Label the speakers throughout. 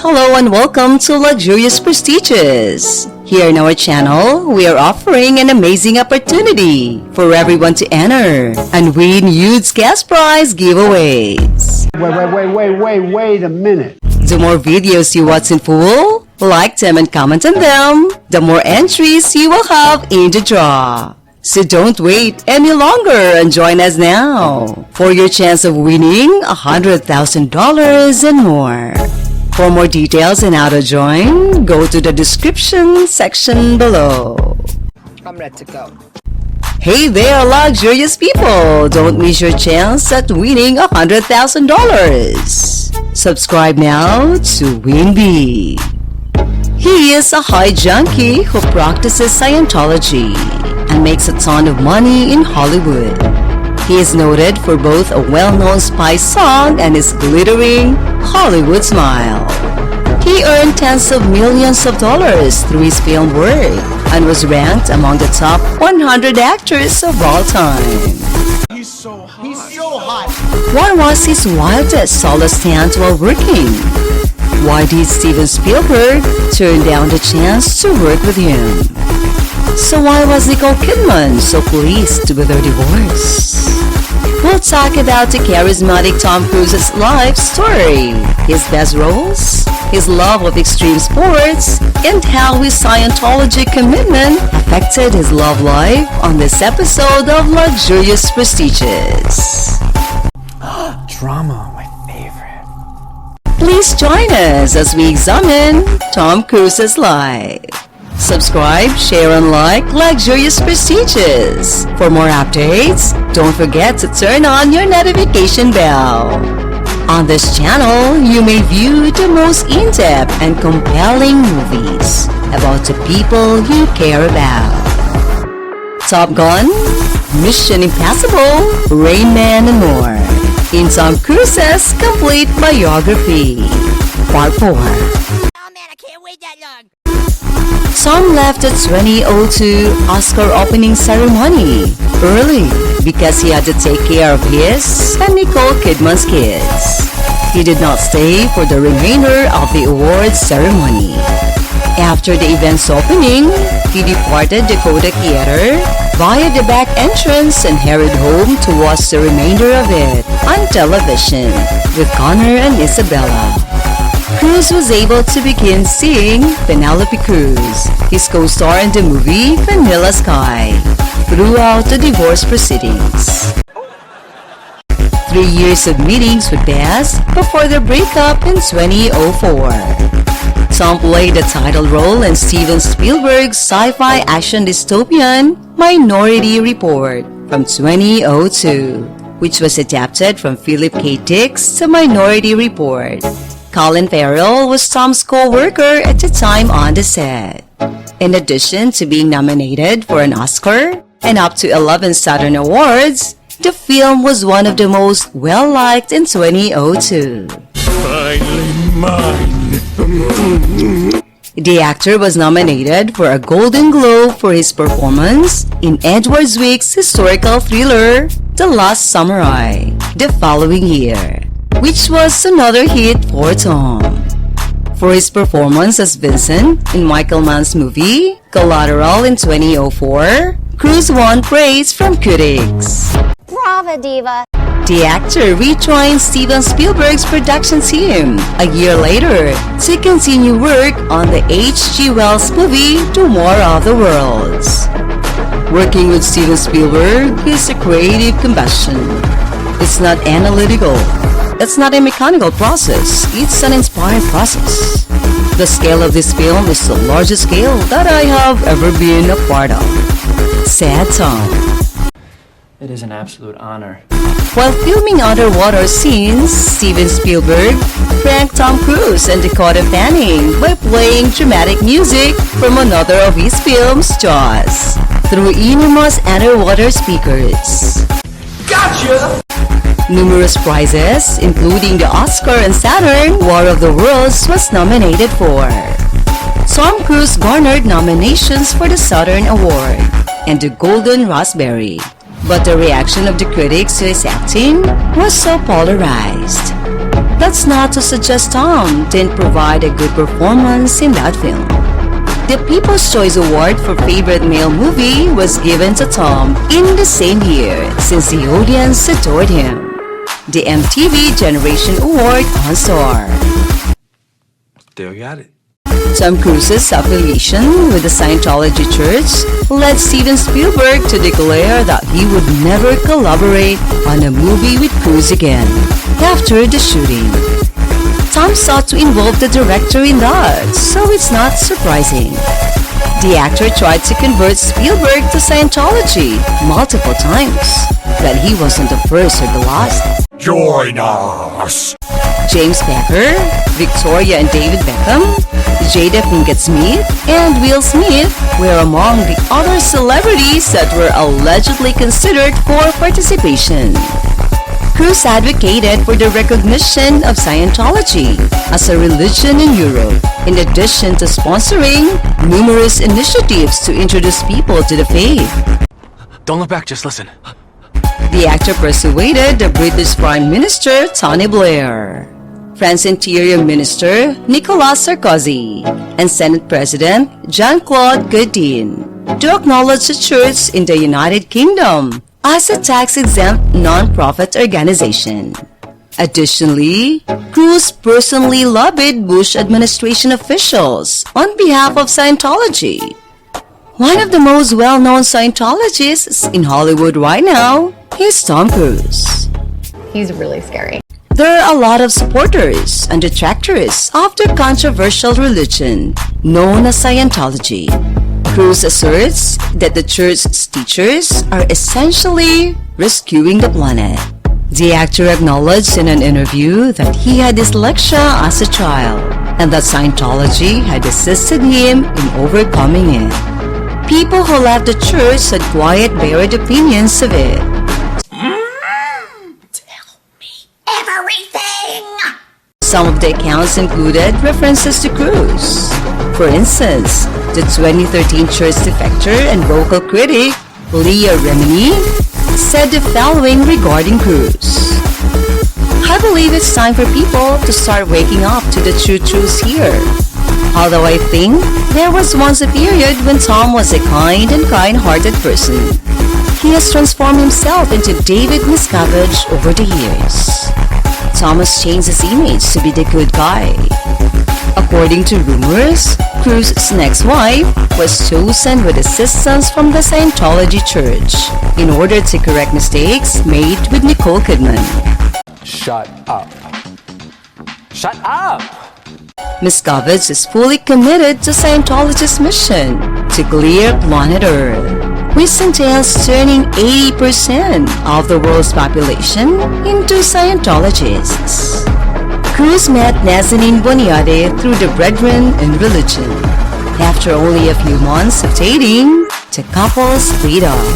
Speaker 1: Hello and welcome to Luxurious Prestigious. Here in our channel, we are offering an amazing opportunity for everyone to enter and win huge cash prize giveaways.
Speaker 2: Wait a minute.
Speaker 1: The more videos you watch in full, like them and comment on them, the more entries you will have in the draw. So don't wait any longer and join us now for your chance of winning $100,000 and more. For more details on how to join, go to the description section below.
Speaker 3: I'm ready to go.
Speaker 1: Hey there, luxurious people! Don't miss your chance at winning $100,000. Subscribe now to Win Big. He is a high junkie who practices Scientology and makes a ton of money in Hollywood. He is noted for both a well-known spy song and his glittering Hollywood smile. He earned tens of millions of dollars through his film work and was ranked among the top 100 actors of all time.
Speaker 2: He's so hot.
Speaker 1: What was his wildest solo stunt while working? Why did Steven Spielberg turn down the chance to work with him? So why was Nicole Kidman so pleased with their divorce? We'll talk about the charismatic Tom Cruise's life story, his best roles, his love of extreme sports, and how his Scientology commitment affected his love life on this episode of Luxurious Prestigious.
Speaker 3: Drama, my favorite.
Speaker 1: Please join us as we examine Tom Cruise's life. Subscribe, share, and like Luxurious Prestigious. For more updates, don't forget to turn on your notification bell. On this channel, you may view the most in-depth and compelling movies about the people you care about. Top Gun, Mission Impossible, Rain Man, and more in Tom Cruise's complete biography. Part 4.
Speaker 4: Oh man, I can't wait that long.
Speaker 1: Tom left the 2002 Oscar opening ceremony early because he had to take care of his and Nicole Kidman's kids. He did not stay for the remainder of the awards ceremony. After the event's opening, he departed the Kodak Theater via the back entrance and hurried home to watch the remainder of it on television with Connor and Isabella. Cruz was able to begin seeing Penelope Cruz, his co-star in the movie Vanilla Sky, throughout the divorce proceedings. 3 years of meetings with Desc before their breakup in 2004. Tom played the title role in Steven Spielberg's sci-fi action dystopian Minority Report from 2002, which was adapted from Philip K. Dick's The Minority Report. Colin Farrell was Tom's co-worker at the time on the set. In addition to being nominated for an Oscar and up to 11 Saturn Awards, the film was one of the most well-liked in 2002.
Speaker 2: Finally mine.
Speaker 1: The actor was nominated for a Golden Globe for his performance in Edward Zwick's historical thriller, The Last Samurai, the following year, which was another hit for Tom. For his performance as Vincent in Michael Mann's movie Collateral in 2004, Cruz won praise from critics.
Speaker 4: Brava, diva.
Speaker 1: The actor rejoined Steven Spielberg's production team a year later to continue work on the H.G. Wells movie The War of the Worlds. Working with Steven Spielberg is a creative combustion. It's not analytical. It's not a mechanical process, it's an inspired process. The scale of this film is the largest scale that I have ever been a part of, said Tom.
Speaker 3: It is an absolute honor.
Speaker 1: While filming underwater scenes, Steven Spielberg pranked Tom Cruise and Dakota Fanning by playing dramatic music from another of his films, Jaws, through enormous underwater speakers.
Speaker 2: Gotcha!
Speaker 1: Numerous prizes, including the Oscar and Saturn War of the Worlds, was nominated for. Tom Cruise garnered nominations for the Saturn Award and the Golden Raspberry, but the reaction of the critics to his acting was so polarized. That's not to suggest Tom didn't provide a good performance in that film. The People's Choice Award for Favorite Male Movie was given to Tom in the same year since the audience adored him. The MTV Generation Award on Star.
Speaker 2: Still got it.
Speaker 1: Tom Cruise's affiliation with the Scientology Church led Steven Spielberg to declare that he would never collaborate on a movie with Cruise again after the shooting. Tom sought to involve the director in that, so it's not surprising. The actor tried to convert Spielberg to Scientology multiple times, but he wasn't the first or the last.
Speaker 2: Join us.
Speaker 1: James Becker, Victoria and David Beckham, Jada Pinkett Smith, and Will Smith were among the other celebrities that were allegedly considered for participation. Cruise advocated for the recognition of Scientology as a religion in Europe, in addition to sponsoring numerous initiatives to introduce people to the faith.
Speaker 3: Don't look back, just listen.
Speaker 1: The actor persuaded the British Prime Minister Tony Blair, France Interior Minister Nicolas Sarkozy, and Senate President Jean-Claude Gaudin to acknowledge the church in the United Kingdom as a tax-exempt non-profit organization. Additionally, Cruise personally lobbied Bush administration officials on behalf of Scientology. One of the most well-known Scientologists in Hollywood right now is Tom Cruise.
Speaker 5: He's really scary.
Speaker 1: There are a lot of supporters and detractors of the controversial religion known as Scientology. Cruise asserts that the church's teachers are essentially rescuing the planet. The actor acknowledged in an interview that he had dyslexia as a child and that Scientology had assisted him in overcoming it. People who left the church had quiet, varied opinions of it.
Speaker 4: Everything!
Speaker 1: Some of the accounts included references to Cruise. For instance, the 2013 church defector and vocal critic Leah Remini said the following regarding Cruise. I believe it's time for people to start waking up to the true truths here. Although I think there was once a period when Tom was a kind and kind-hearted person. He has transformed himself into David Miscavige over the years. Thomas changed his image to be the good guy. According to rumors, Cruise's next wife was chosen with assistance from the Scientology Church in order to correct mistakes made with Nicole Kidman.
Speaker 3: Shut up. Shut up!
Speaker 1: Miscavige is fully committed to Scientology's mission to clear planet Earth, which entails turning 80% of the world's population into Scientologists. Cruise met Nazanin Boniade through the Brethren in Religion. After only a few months of dating, the couple split up.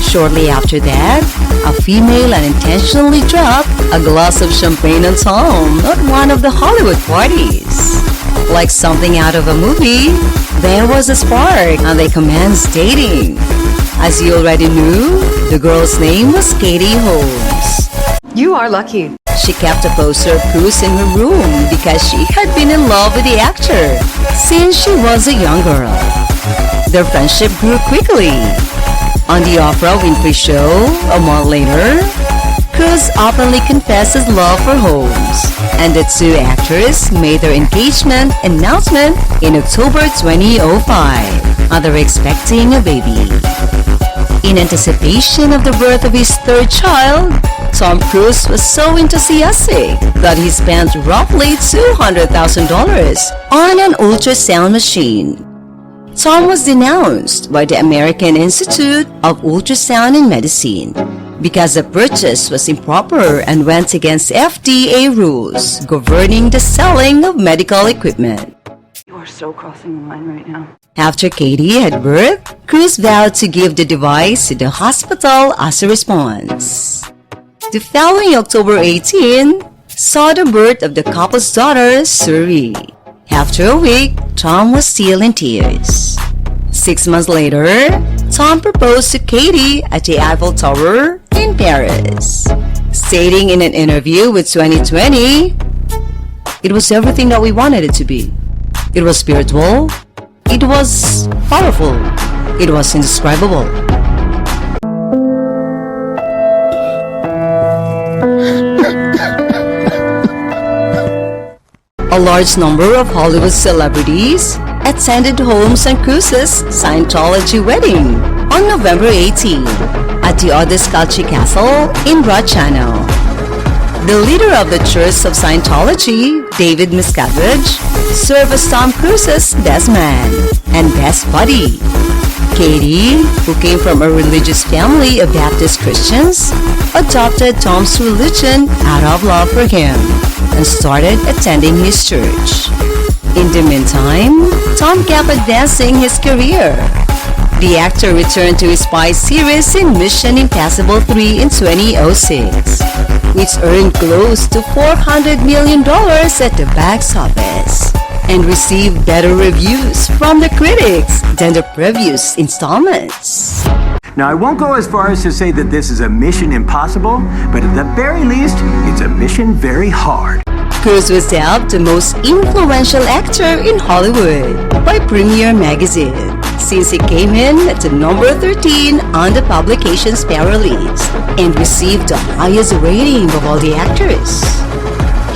Speaker 1: Shortly after that, a female unintentionally dropped a glass of champagne on Tom at one of the Hollywood parties. Like something out of a movie, there was a spark and they commenced dating. As you already knew, the girl's name was Katie Holmes.
Speaker 5: You are lucky.
Speaker 1: She kept a poster of Cruise in her room because she had been in love with the actor since she was a young girl. Their friendship grew quickly. On the Oprah Winfrey Show, a month later, Cruise openly confessed his love for Holmes, and the two actors made their engagement announcement in October 2005, and they're expecting a baby. In anticipation of the birth of his third child, Tom Cruise was so enthusiastic that he spent roughly $200,000 on an ultrasound machine. Tom was denounced by the American Institute of Ultrasound and Medicine because the purchase was improper and went against FDA rules governing the selling of medical equipment.
Speaker 5: You are so crossing the line right now.
Speaker 1: After Katie had birth, Cruise vowed to give the device to the hospital as a response. The following October 18 saw the birth of the couple's daughter, Suri. After a week, Tom was still in tears. 6 months later, Tom proposed to Katie at the Eiffel Tower in Paris. Stating in an interview with 2020, It was everything that we wanted it to be. It was spiritual. It was powerful. It was indescribable. A large number of Hollywood celebrities attended Holmes and Cruise's Scientology wedding on November 18 at the Desc Castle in Rochano. The leader of the Church of Scientology, David Miscavige, served as Tom Cruise's best man and best buddy. Katie, who came from a religious family of Baptist Christians, adopted Tom's religion out of love for him and started attending his church. In the meantime, Tom kept advancing his career. The actor returned to his spy series in Mission Impossible 3 in 2006, which earned close to $400 million at the box office and received better reviews from the critics than the previous installments.
Speaker 6: Now, I won't go as far as to say that this is a mission impossible, but at the very least, it's a mission very hard.
Speaker 1: Cruise was dubbed the most influential actor in Hollywood by Premiere Magazine, since he came in at the number 13 on the publication's paralleles and received the highest rating of all the actors.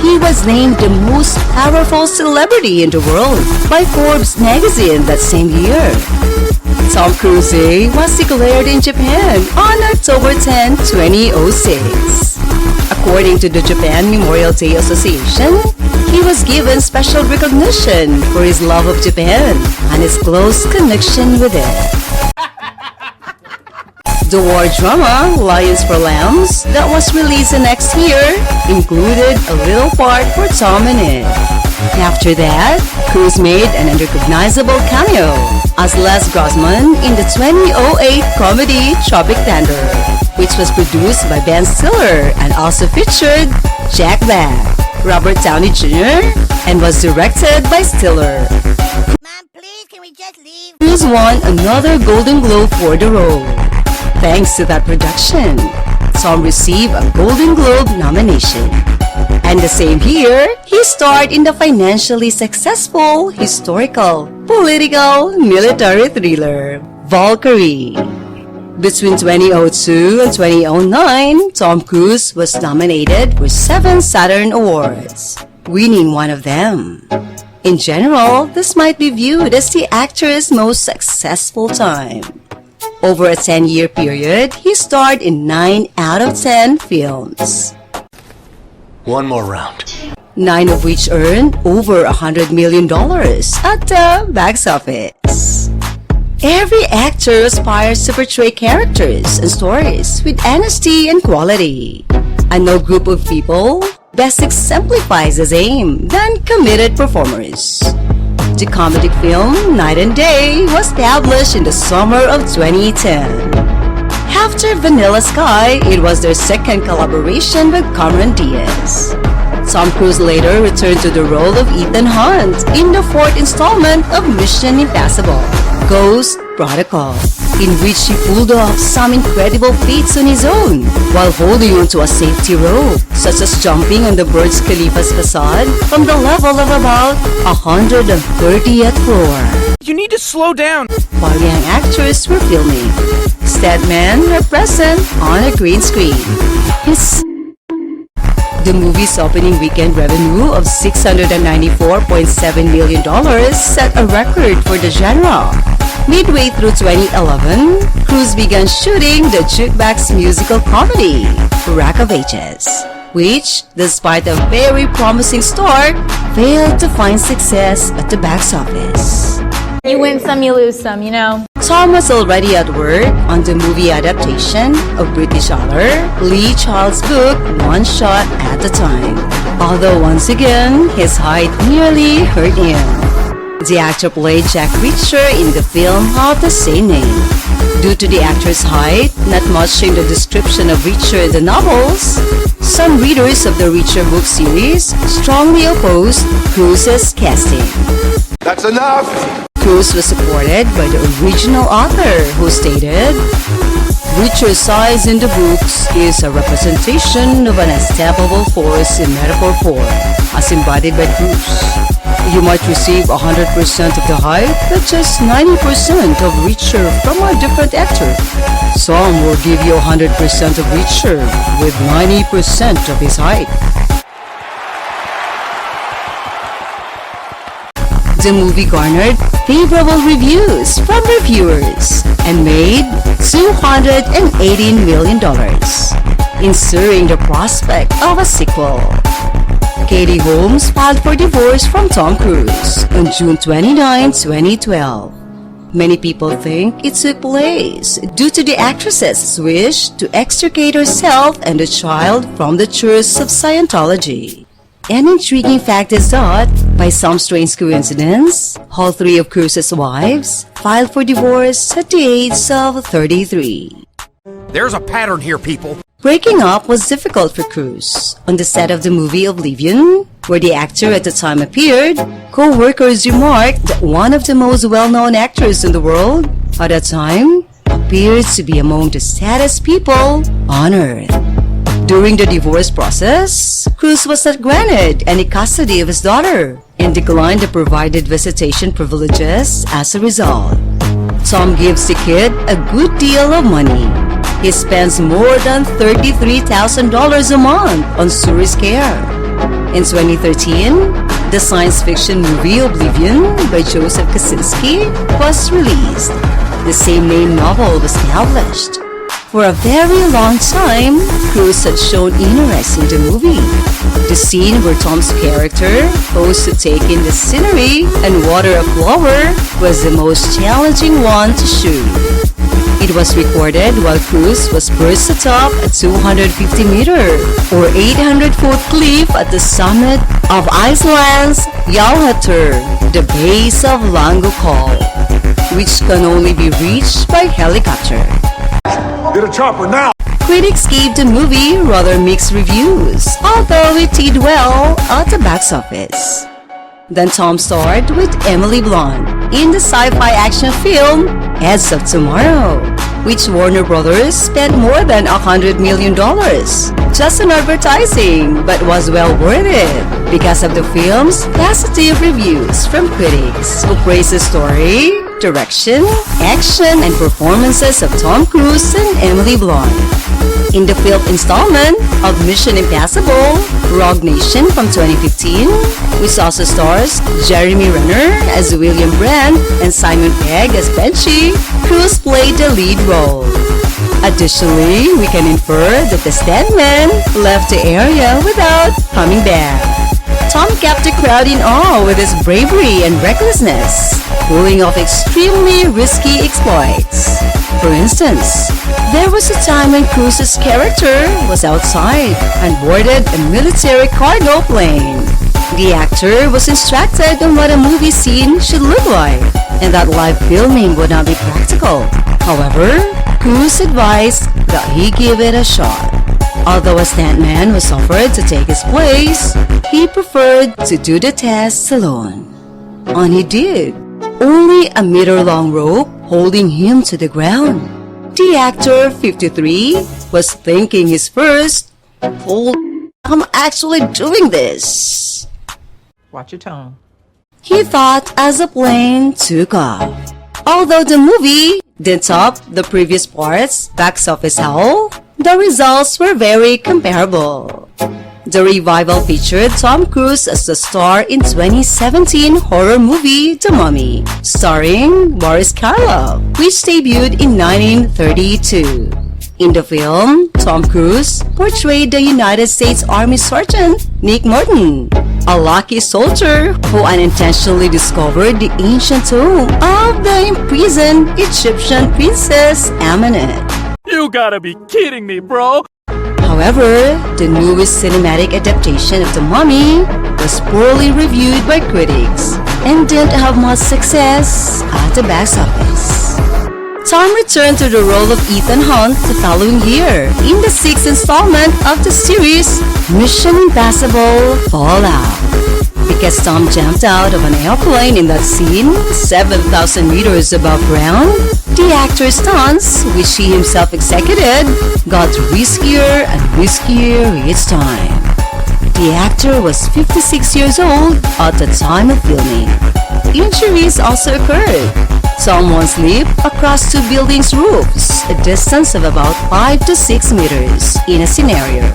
Speaker 1: He was named the most powerful celebrity in the world by Forbes magazine that same year. Tom Cruise was declared in Japan on October 10, 2006. According to the Japan Memorial Day Association, he was given special recognition for his love of Japan and his close connection with it. The war drama Lions for Lambs that was released the next year included a little part for Tom in it. After that, Cruise made an unrecognizable cameo as Les Grossman in the 2008 comedy Tropic Thunder, which was produced by Ben Stiller and also featured Jack Black, Robert Downey Jr., and was directed by Stiller.
Speaker 4: Mom, please, can we just leave?
Speaker 1: Cruise won another Golden Globe for the role. Thanks to that production, Tom received a Golden Globe nomination. And the same year, he starred in the financially successful, historical, political, military thriller, Valkyrie. Between 2002 and 2009, Tom Cruise was nominated for 7 Saturn Awards, winning one of them. In general, this might be viewed as the actor's most successful time. Over a 10-year period, he starred in 9 out of 10 films.
Speaker 3: One more round.
Speaker 1: 9 of which earned over $100 million at the box office. Every actor aspires to portray characters and stories with honesty and quality. And no group of people best exemplifies the same than committed performers. The comedic film Night and Day was published in the summer of 2010. After Vanilla Sky, it was their second collaboration with Cameron Diaz. Tom Cruise later returned to the role of Ethan Hunt in the 4th installment of Mission Impossible, Ghost Protocol, in which he pulled off some incredible feats on his own while holding onto a safety rope, such as jumping on the Burj Khalifa's facade from the level of about 130th floor.
Speaker 7: You need to slow down.
Speaker 1: While young actors were filming, stuntmen were present on a green screen. The movie's opening weekend revenue of $694.7 million set a record for the genre. Midway through 2011, Cruise began shooting the jukebox musical comedy, Rock of Ages, which, despite a very promising start, failed to find success at the box office.
Speaker 8: You win some, you lose some, you know.
Speaker 1: Tom was already at work on the movie adaptation of British author Lee Child's book One Shot at a Time, although once again, his height nearly hurt him. The actor played Jack Reacher in the film of the same name. Due to the actor's height not matching the description of Reacher in the novels, some readers of the Reacher book series strongly opposed Cruise's casting.
Speaker 2: That's enough!
Speaker 1: Cruise was supported by the original author, who stated, Richer size in the books is a representation of an unstoppable force in metaphor form, as embodied by Cruz. You might receive 100% of the height, but just 90% of Richer from a different actor. Some will give you 100% of Richer with 90% of his height. The movie garnered favorable reviews from reviewers and made $218 million, ensuring the prospect of a sequel. Katie Holmes filed for divorce from Tom Cruise on June 29, 2012. Many people think it took place due to the actress's wish to extricate herself and the child from the Church of Scientology. An intriguing fact is that, by some strange coincidence, all three of Cruz's wives filed for divorce at the age of 33.
Speaker 2: There's a pattern here, people.
Speaker 1: Breaking up was difficult for Cruz. On the set of the movie Oblivion, where the actor at the time appeared, co-workers remarked that one of the most well-known actors in the world at that time appeared to be among the saddest people on earth. During the divorce process, Cruz was not granted any custody of his daughter and declined the provided visitation privileges as a result. Tom gives the kid a good deal of money. He spends more than $33,000 a month on Suri's care. In 2013, the science fiction movie Oblivion by Joseph Kosinski was released. The same name novel was published. For a very long time, Cruz had shown interest in the movie. The scene where Tom's character posed to take in the scenery and water a flower was the most challenging one to shoot. It was recorded while Cruz was perched atop a 250-meter or 800-foot cliff at the summit of Iceland's Jarlhatur, the base of Langokol, which can only be reached by helicopter.
Speaker 2: Get a chopper now!
Speaker 1: Critics gave the movie rather mixed reviews, although it did well at the box office. Then Tom starred with Emily Blunt in the sci-fi action film Edge of Tomorrow, which Warner Brothers spent more than $100 million just on advertising, but was well worth it because of the film's positive reviews from critics who praised the story, direction, action, and performances of Tom Cruise and Emily Blunt. In the film installment of Mission Impossible, Rogue Nation from 2015, which also stars Jeremy Renner as William Brand and Simon Pegg as Benji, Cruise played the lead role. Additionally, we can infer that the stuntman left the area without coming back. Tom kept the crowd in awe with his bravery and recklessness, pulling off extremely risky exploits. For instance, there was a time when Cruz's character was outside and boarded a military cargo plane. The actor was instructed on what a movie scene should look like, and that live filming would not be practical. However, Cruz advised that he give it a shot. Although a stuntman was offered to take his place, he preferred to do the tests alone. And he did. Only a meter-long rope holding him to the ground. The actor, 53, was thinking his first, I'm actually doing this.
Speaker 7: Watch your tone.
Speaker 1: He thought as the plane took off. Although the movie did top the previous part's box office haul, the results were very comparable. The revival featured Tom Cruise as the star in 2017 horror movie The Mummy, starring Boris Karloff, which debuted in 1932. In the film, Tom Cruise portrayed the United States Army Sergeant Nick Morton, a lucky soldier who unintentionally discovered the ancient tomb of the imprisoned Egyptian princess Amenet.
Speaker 9: You gotta be kidding me, bro!
Speaker 1: However, the newest cinematic adaptation of The Mummy was poorly reviewed by critics and didn't have much success at the box office. Tom returned to the role of Ethan Hunt the following year in the sixth installment of the series Mission Impossible Fallout. Because Tom jumped out of an airplane in that scene, 7,000 meters above ground, the actor's stunts, which he himself executed, got riskier and riskier each time. The actor was 56 years old at the time of filming. Injuries also occurred. Tom once leaped across two buildings' roofs, a distance of about 5 to 6 meters, in a scenario.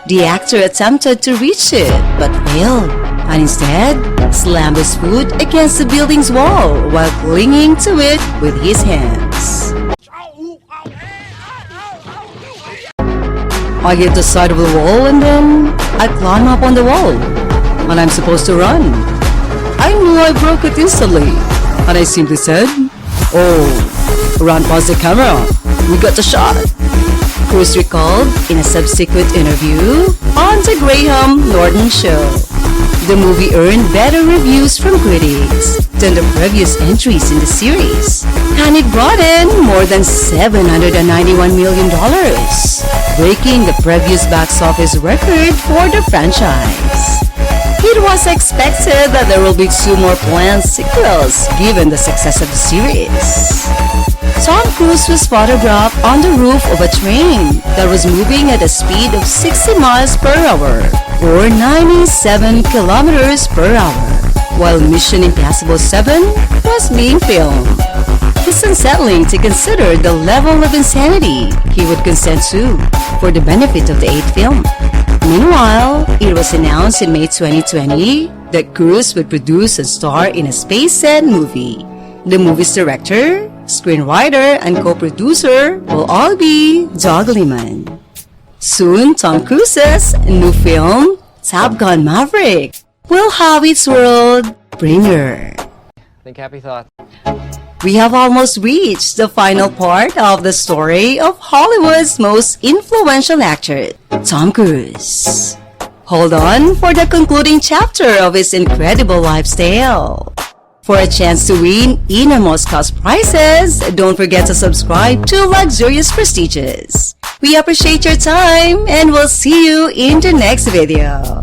Speaker 1: The actor attempted to reach it, but failed, and instead slammed his foot against the building's wall while clinging to it with his hands. I hit the side of the wall and then I climb up on the wall, and I'm supposed to run. I knew I broke it instantly, and I simply said, "Oh, run past the camera, we got the shot." Cruise recalled in a subsequent interview on the Graham Norton Show. The movie earned better reviews from critics than the previous entries in the series, and it brought in more than $791 million, breaking the previous box office record for the franchise. It was expected that there will be 2 more planned sequels given the success of the series. Tom Cruise was photographed on the roof of a train that was moving at a speed of 60 miles per hour or 97 kilometers per hour while Mission Impossible 7 was being filmed. It's unsettling to consider the level of insanity he would consent to for the benefit of the 8th film. Meanwhile, it was announced in May 2020 that Cruise would produce and star in a space set movie. The movie's director, screenwriter, and co-producer will all be Doug Liman. Soon, Tom Cruise's new film, Top Gun Maverick, will have its world premiere.
Speaker 10: Think happy thoughts.
Speaker 1: We have almost reached the final part of the story of Hollywood's most influential actor, Tom Cruise. Hold on for the concluding chapter of his incredible lifestyle. For a chance to win enormous cost prizes, don't forget to subscribe to Luxurious Prestigious. We appreciate your time and we'll see you in the next video.